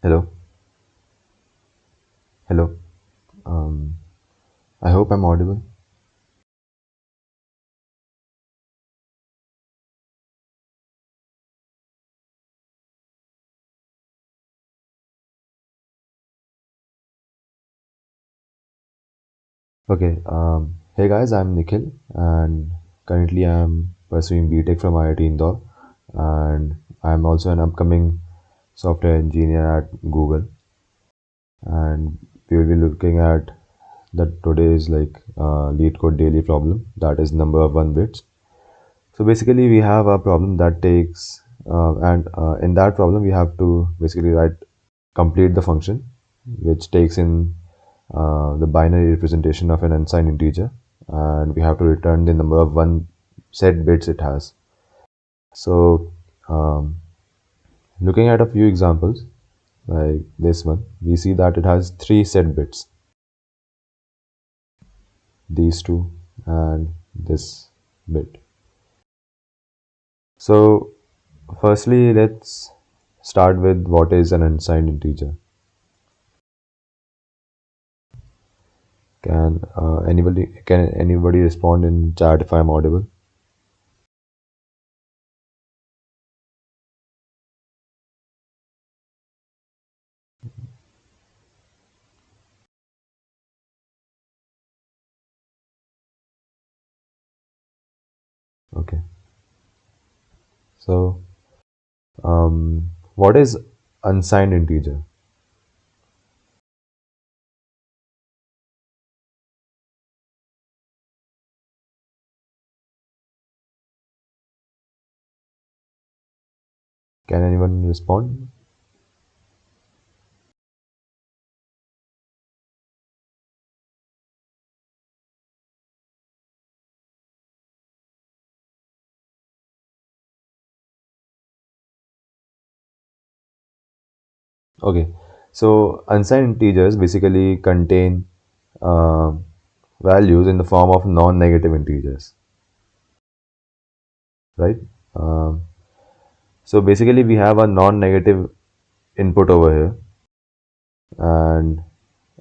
Hello, hello. Um, I hope I'm audible. Okay. Hey guys, I'm Nikhil, and currently I'm pursuing BTech from IIT Indore, and I'm also an upcoming software engineer at Google. And we will be looking at that today's Leetcode Daily problem, that is number of 1 bits. So basically, we have a problem that takes, and in that problem, we have to basically complete the function, which takes in the binary representation of an unsigned integer, and we have to return the number of 1 set bits it has. So, um, looking at a few examples like this one, we see that it has 3 set bits, these two, and this bit. So, firstly, let's start with what is an unsigned integer. Can anybody respond in chat if I'm audible? Okay. So, what is unsigned integer? Can anyone respond? Okay. So, unsigned integers basically contain uh, values in the form of non-negative integers, right? Um, so basically, we have a non-negative input over here, and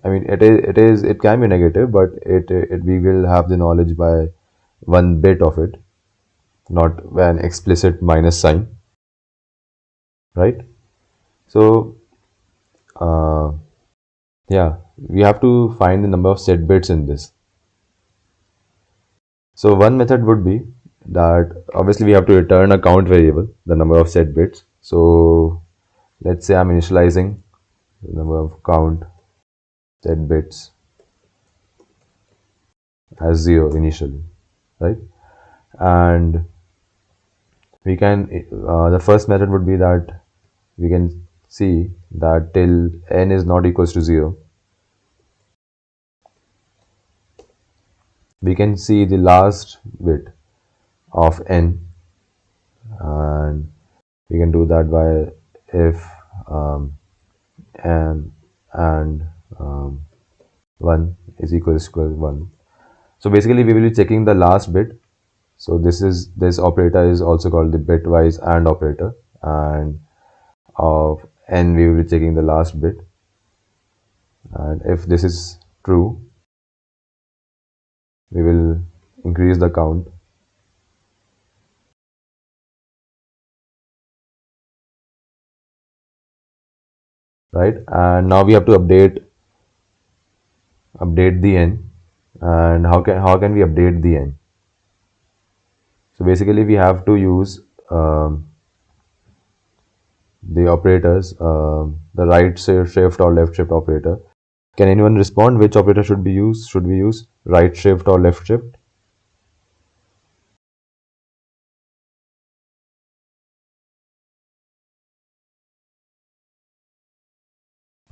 I mean it can be negative, but it we will have the knowledge by 1 bit of it, not by an explicit minus sign, right? So uh, yeah, we have to find the number of set bits in this. So one method would be that obviously we have to return a count variable, the number of set bits. So let's say I'm initializing the number of count set bits as 0 initially, right? And we can the first method would be that we can see that till n is not equals to 0, we can see the last bit of n, and we can do that by if n and 1 is equals to 1. So basically we will be checking the last bit. So this operator is also called the bitwise AND operator, and of n we will be checking the last bit, and if this is true, we will increase the count, right? And now we have to update the n. And how can we update the n? So basically we have to use the operators, the right shift or left shift operator. Can anyone respond which operator should be used? Should we use right shift or left shift?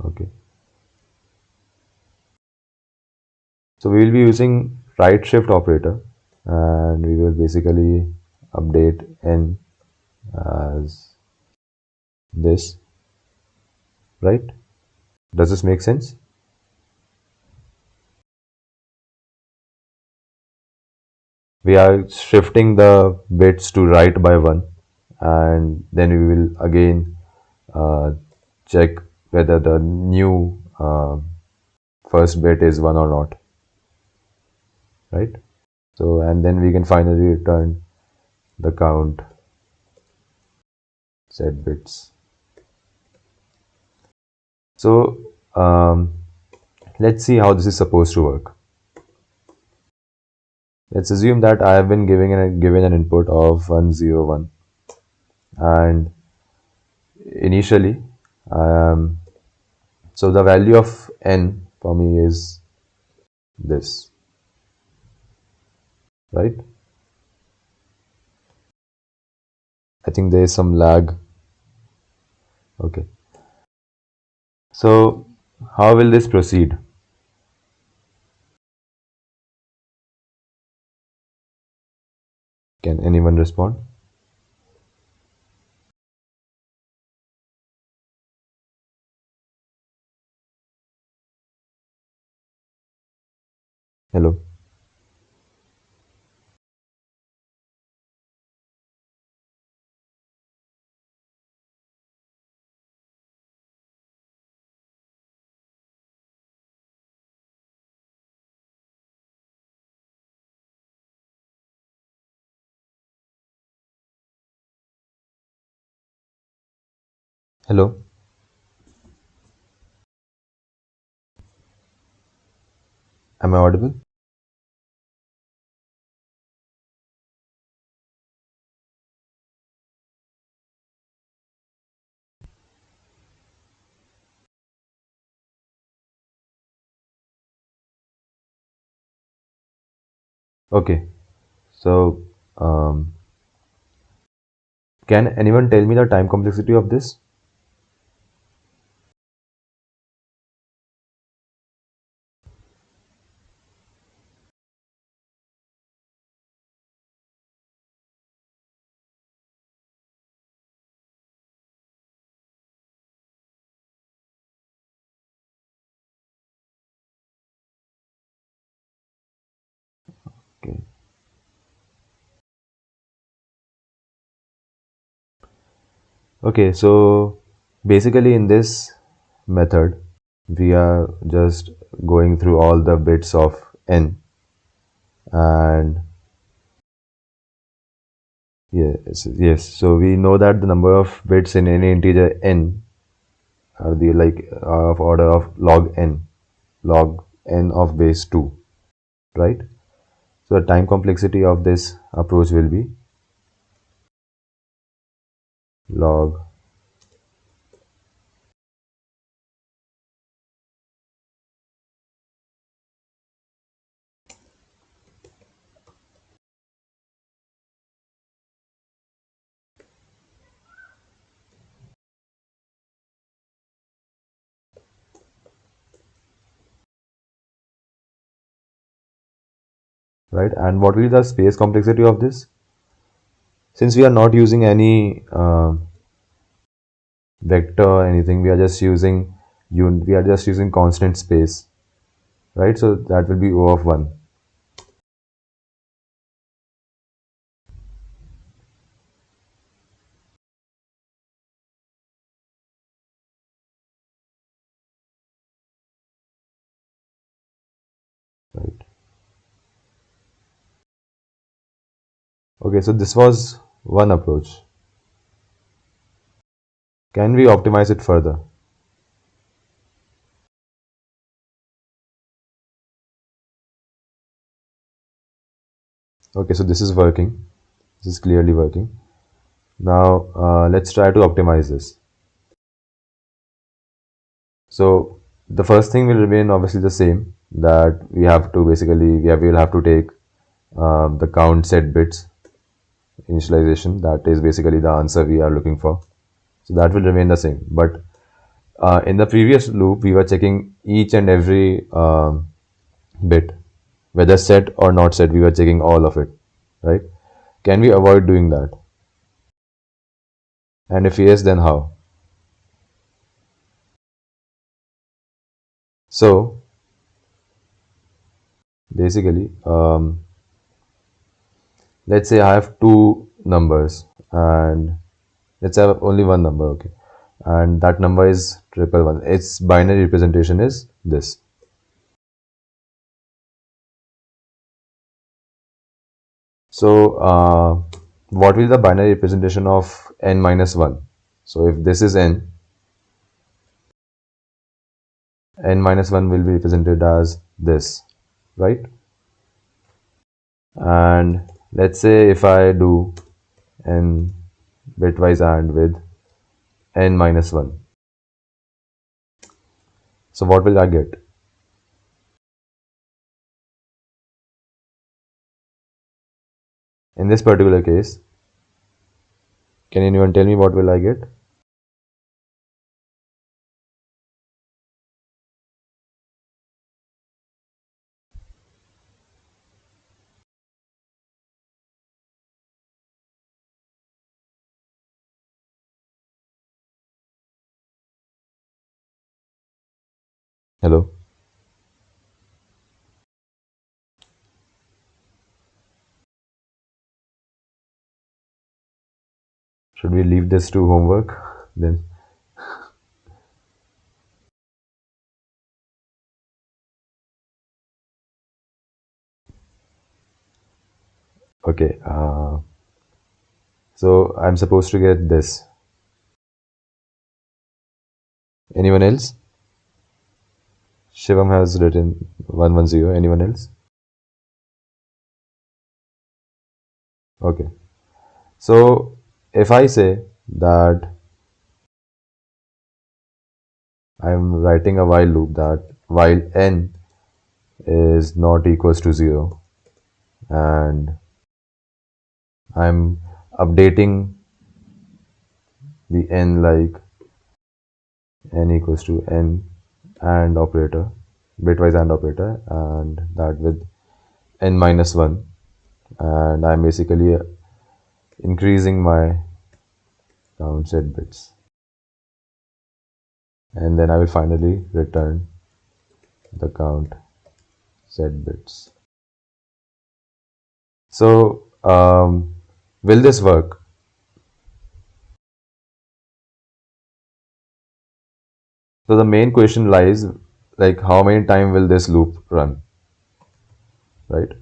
Okay, so we will be using right shift operator, and we will basically update n as this, right? Does this make sense? We are shifting the bits to right by 1, and then we will again uh, check whether the new first bit is 1 or not, right? So, and then we can finally return the count set bits. So, let's see how this is supposed to work. Let's assume that I have been given an input of 101, and initially, so the value of n for me is this, right? I think there is some lag. Okay. So, how will this proceed? Can anyone respond? Hello. Hello. Am I audible? Okay. So, um, can anyone tell me the time complexity of this? Okay. Okay. So, basically, in this method, we are just going through all the bits of n, and yes. So we know that the number of bits in any integer n are the of order of log n of base 2, right? So the time complexity of this approach will be log, right? And what will be the space complexity of this? Since we are not using any vector or anything, we are just using constant space, right? So that will be O of 1, right? Okay, so this was one approach. Can we optimize it further? Okay, so this is working. This is clearly working. Now let's try to optimize this. So the first thing will remain obviously the same, that we have to basically we will have to take the count set bits initialization. That is basically the answer we are looking for. So that will remain the same. But in the previous loop, we were checking each and every bit, whether set or not set. We were checking all of it, right? Can we avoid doing that? And if yes, then how? So basically, let's say I have two numbers, and let's have only one number. Okay, and that number is 111. Its binary representation is this. So what will the binary representation of n minus 1? So if this is n minus 1 will be represented as this, right? And let's say if I do n bitwise AND with n minus 1, so what will I get? In this particular case, can anyone tell me what will I get? Hello? Should we leave this to homework then? Okay, so I'm supposed to get this. Anyone else? Shivam has written 110. Anyone else? Okay. So if I say that I'm writing a while loop that while n is not equals to 0 and I'm updating the n like n equals to n and operator, bitwise AND operator, and that with n minus 1, and I'm basically increasing my count set bits, and then I will finally return the count set bits. So will this work? So the main question lies like how many time will this loop run, right?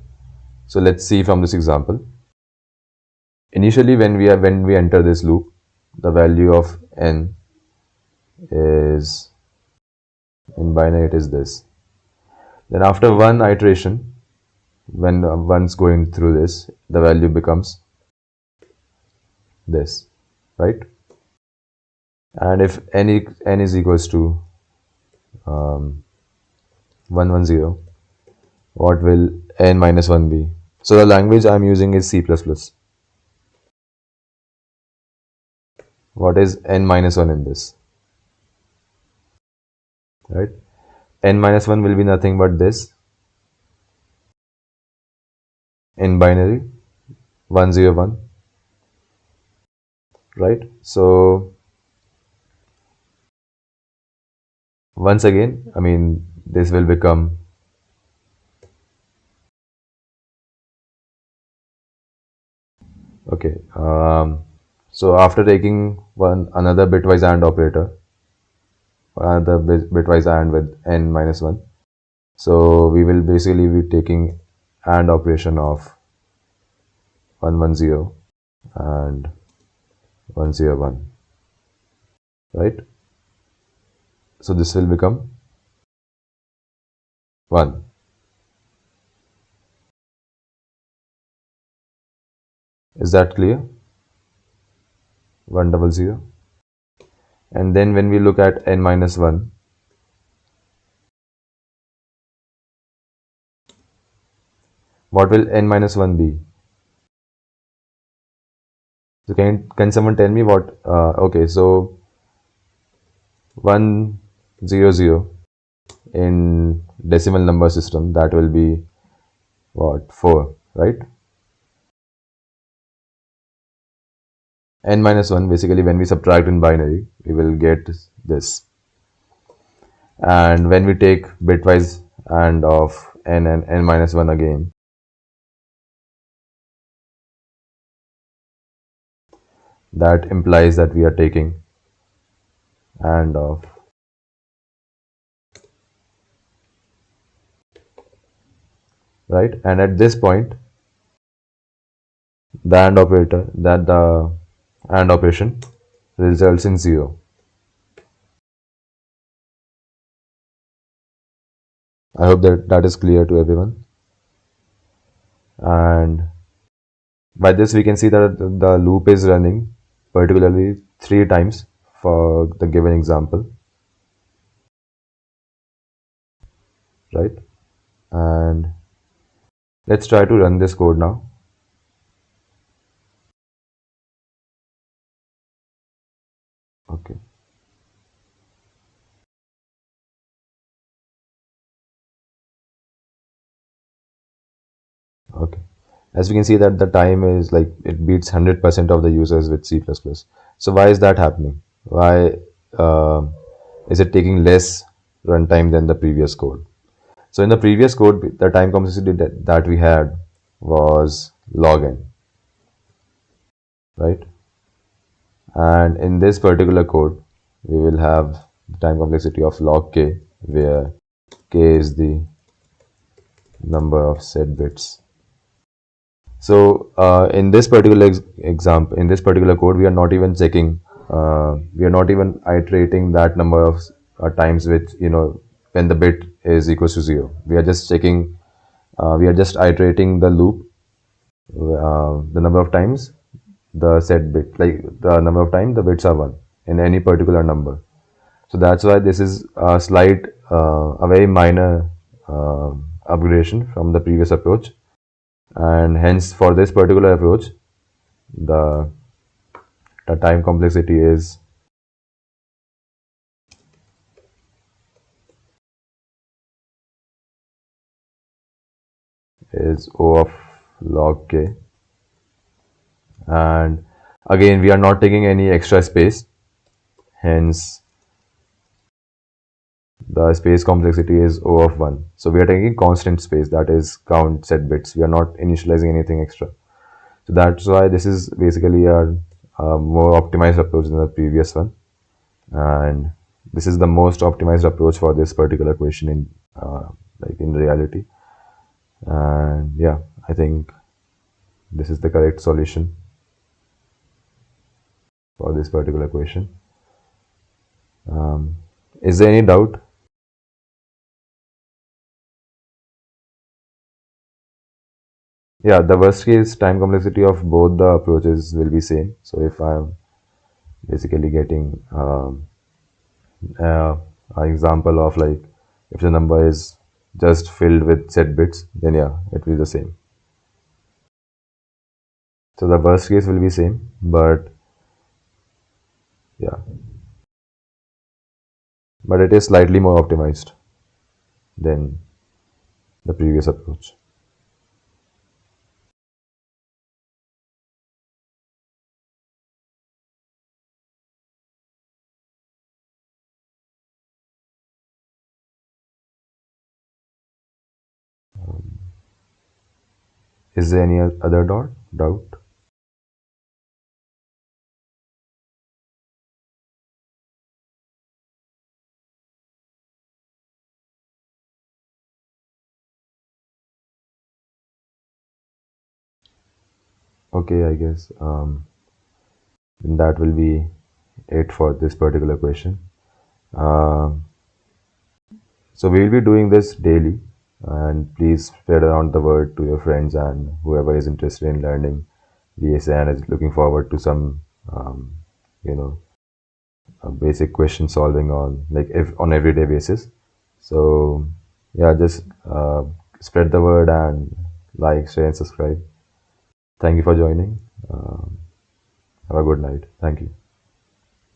So let's see from this example. Initially when we enter this loop, the value of n is in binary, it is this. Then after one iteration, when once going through this, the value becomes this, right? And if n is equals to 110, what will n minus 1 be? So the language I'm using is C++. What is n minus 1 in this? Right? N minus 1 will be nothing but this in binary 101, right? So once again, I mean, this will become okay. So after taking another bitwise AND operator, another bitwise AND with n minus 1, so we will basically be taking AND operation of 110 and 101, right? So this will become 1. Is that clear? 100. And then when we look at n minus 1, what will n minus 1 be? So can someone tell me what? Okay, so 100 in decimal number system, that will be what? 4, right? N minus 1, basically when we subtract in binary, we will get this. And when we take bitwise AND of n and n minus 1 again, that implies that we are taking and of, right? And at this point, the AND operator, that the AND operation results in 0. I hope that that is clear to everyone. And by this we can see that the loop is running particularly 3 times for the given example, right? And let's try to run this code now. Okay. Okay. As we can see that the time is like it beats 100% of the users with C++. So why is that happening? Why is it taking less runtime than the previous code? So in the previous code, the time complexity that we had was log n, right? And in this particular code, we will have the time complexity of log k, where k is the number of set bits. So in this particular example, in this particular code, we are not even checking, we are not even iterating that number of times which, when the bit is equals to 0. We are just checking, we are just iterating the loop, the number of times the set bit, like the number of times the bits are 1 in any particular number. So that's why this is a slight, a very minor upgradation from the previous approach. And hence for this particular approach, the the time complexity is O of log k. And again, we are not taking any extra space, hence the space complexity is O of 1. So we are taking constant space, that is count set bits. We are not initializing anything extra. So that's why this is basically a more optimized approach than the previous one. And this is the most optimized approach for this particular question in like in reality. And yeah, I think this is the correct solution for this particular question. Is there any doubt? Yeah, the worst case time complexity of both the approaches will be same. So if I'm basically getting uh, an example of like if the number is just filled with set bits, then yeah, it will be the same. So the worst case will be same, but yeah, but it is slightly more optimized than the previous approach. Is there any other doubt? Okay, I guess that will be it for this particular question. Um So we will be doing this daily, and please spread around the word to your friends and whoever is interested in learning VSA and is looking forward to some, you know, basic question solving on like if on everyday basis. So yeah, just spread the word and like, share, and subscribe. Thank you for joining. Have a good night. Thank you.